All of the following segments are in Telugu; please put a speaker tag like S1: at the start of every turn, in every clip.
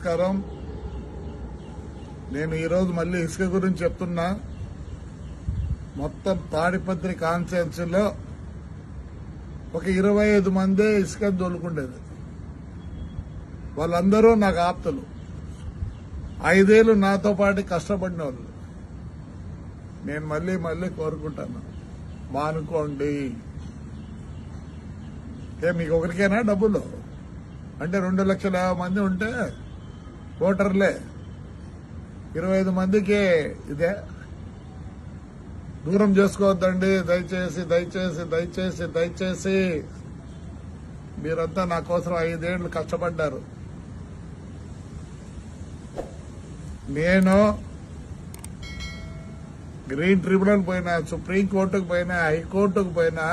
S1: నమస్కారం. నేను ఈరోజు మళ్ళీ ఇసుక గురించి చెప్తున్నా. మొత్తం తాడిపత్రి కాన్స్టిట్యున్సీలో ఒక 25 మందే ఇసుక దొలుకుండేది. వాళ్ళందరూ నాకు ఆప్తులు. 5 ఏళ్లు నాతో పాటు కష్టపడిన వాళ్ళు. నేను మళ్ళీ కోరుకుంటాను, మానుకోండి. మీకు ఒకరికేనా డబ్బులు? అంటే 2,50,000 మంది ఉంటే ఓటర్లే 25 మందికి ఇదే. దూరం చేసుకోవద్దండి. దయచేసి మీరంతా నా కోసం 5 ఏళ్లు కష్టపడ్డారు. నేను గ్రీన్ ట్రిబ్యునల్ పోయినా, సుప్రీంకోర్టుకు పోయినా, హైకోర్టుకు పోయినా,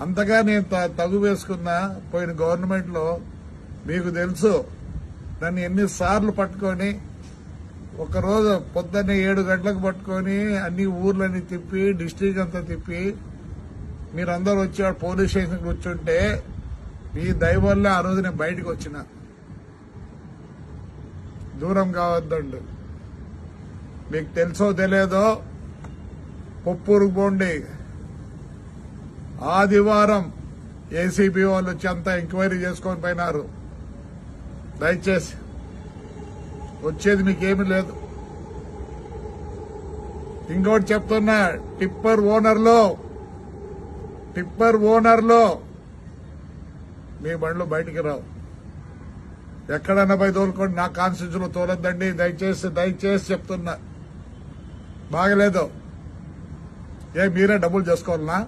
S1: అంతగా నేను తగు వేసుకున్నా. పోయిన గవర్నమెంట్ లో మీకు తెలుసు, నన్ను ఎన్నిసార్లు పట్టుకొని, ఒకరోజు పొద్దున్నే 7 గంటలకు పట్టుకొని అన్ని ఊర్లని తిప్పి, డిస్ట్రిక్ట్ అంతా తిప్పి, మీరందరూ వచ్చి పోలీస్ స్టేషన్ కూర్చుంటే మీ దయ వల్ల ఆ రోజు నేను బయటకు వచ్చిన. దూరం కావద్దండి. మీకు తెలుసో తెలియదో, పొప్పూరుకు పోండి. ఆదివారం ఏసీబీ వాళ్ళు వచ్చి అంతా ఎంక్వైరీ చేసుకొని పోయినారు. దయచేసి వచ్చేది మీకేమీ లేదు. ఇంకోటి చెప్తున్నా, టిప్పర్ ఓనర్లో మీ బండ్లు బయటికి రావు. ఎక్కడన్నా పోయి తోలుకోండి, నా కాన్స్టిట్యూన్సీలో తోలొద్దండి. దయచేసి చెప్తున్నా. బాగలేదు. మీరే డబ్బులు చేసుకోవాలనా?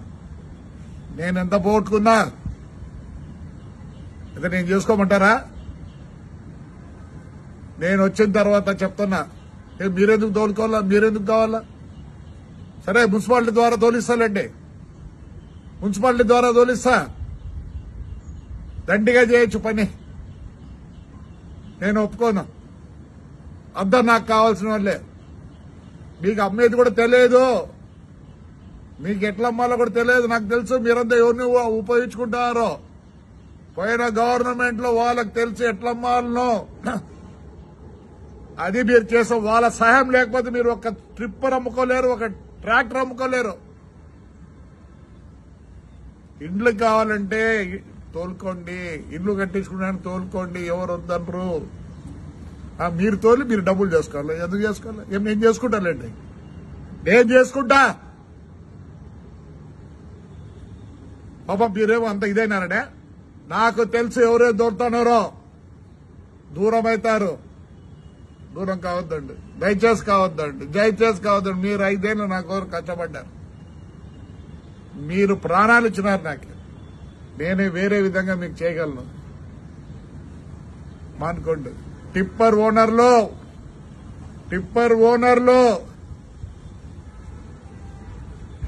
S1: నేనెంత పోగొట్టుకున్నా ఇక నేను చేసుకోమంటారా? నేను వచ్చిన తర్వాత చెప్తున్నా, మీరెందుకు తోలుకోవాలా? మీరెందుకు కావాలా? సరే, మున్సిపాలిటీ ద్వారా తోలిస్తానండి. మున్సిపాలిటీ ద్వారా తోలిస్తా. దండిగా చేయొచ్చు పని. నేను ఒప్పుకోను. అంతా నాకు కావాల్సిన వాళ్ళే. మీకు అమ్మేది కూడా తెలియదు, మీకు ఎట్లా అమ్మాలో కూడా తెలియదు. నాకు తెలుసు మీరంతా ఎవరిని ఉపయోగించుకుంటారో. పోయిన గవర్నమెంట్ లో వాళ్ళకి తెలిసి ఎట్లా అమ్మాలనో అది మీరు చేసే. వాళ్ళ సహాయం లేకపోతే మీరు ఒక ట్రిప్పర్ అమ్ముకోలేరు, ఒక ట్రాక్టర్ అమ్ముకోలేరు. ఇండ్లు కావాలంటే తోలుకోండి, ఇల్లు కట్టించుకున్నాను తోలుకోండి, ఎవరు వద్దనరు. మీరు తోలి మీరు డబ్బులు చేసుకోవాలి. ఎందుకు చేసుకోవాలి? నేను చేసుకుంటానండి, నేను చేసుకుంటా. పాప మీరేమో అంత ఇదైనారనే. నాకు తెలుసు ఎవరే దొరుకుతున్నారో. దూరం అవుతారు. దూరం కావద్దండి. దయచేసి కావద్దండి. మీరు 5 ఏళ్ళు నా కోసం కష్టపడ్డారు. మీరు ప్రాణాలు ఇచ్చినారు నాకు. నేనే వేరే విధంగా మీకు చేయగలను. మానుకోండి. టిప్పర్ ఓనర్లో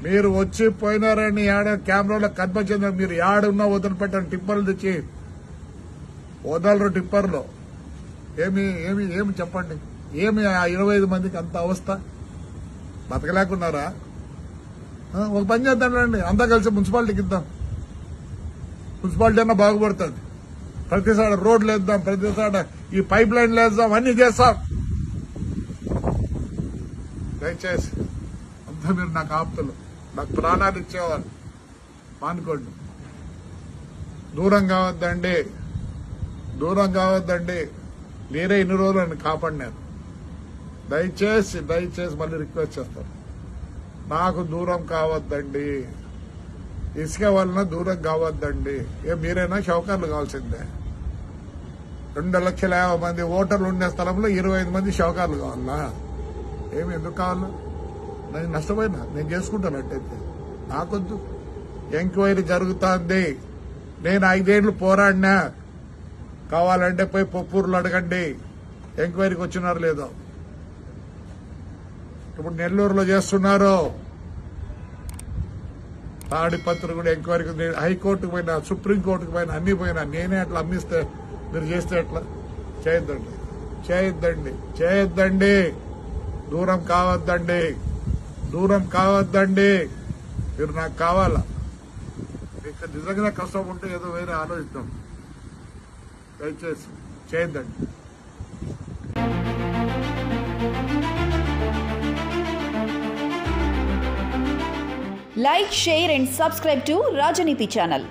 S1: మీరు వచ్చి పోయినారని కెమెరాలో కనిపించింది. మీరు యాడున్నా వదిలిపెట్టండి. టిప్పర్లు తెచ్చి వదలరు. టిప్పర్లో ఏమి చెప్పండి. ఏమి ఆ 25 మందికి అంత అవస్థ? బతకలేకున్నారా? ఒక పని చేద్దాండి, అంతా కలిసి మున్సిపాలిటీకి ఇద్దాం. మున్సిపాలిటీ అన్నా బాగుపడుతుంది. ప్రతిసారి రోడ్లు వేద్దాం, ప్రతిసారి ఈ పైప్ లైన్లు వేద్దాం, అన్ని చేస్తాం. దయచేసి అంతా మీరు నాకు ఆప్తులు, నాకు ప్రాణాలు ఇచ్చేవాళ్ళు. మానుకోండి. దూరం కావద్దండి. మీరే ఇన్ని రోజులు నన్ను కాపాడినారు. దయచేసి మళ్ళీ రిక్వెస్ట్ చేస్తాను, నాకు దూరం కావద్దండి. ఇసుక వలన దూరం కావద్దండి. మీరైనా షౌకర్లు కావాల్సిందే. 2,50,000 మంది ఓటర్లు ఉండే స్థలంలో 25 మంది షౌకర్లు కావాలా? ఎందుకు కావాలా? నేను నష్టపోయినా, నేను చేసుకుంటానట్టయితే నాకొద్దు. ఎంక్వైరీ జరుగుతోంది. నేను 5 ఏళ్లు పోరాడినా. కావాలంటే పోయి పొప్పూరులో అడగండి, ఎంక్వైరీకి వచ్చినారు లేదో. ఇప్పుడు నెల్లూరులో చేస్తున్నారు. తాడిపత్రి కూడా ఎంక్వైరీకి, హైకోర్టుకు పోయినా, సుప్రీంకోర్టుకు పోయినా, అన్ని పోయినా. నేనే అట్లా అమ్మిస్తే మీరు చేస్తే ఎట్లా? చేయొద్దండి. దూరం కావద్దండి. మీరు నాకు కావాలా? మీకు నిజంగా కష్టం ఉంటే ఏదో వేరే ఆలోచిద్దాం. దయచేసి చేయొద్దండి.
S2: Like, share and subscribe to Rajaniti channel.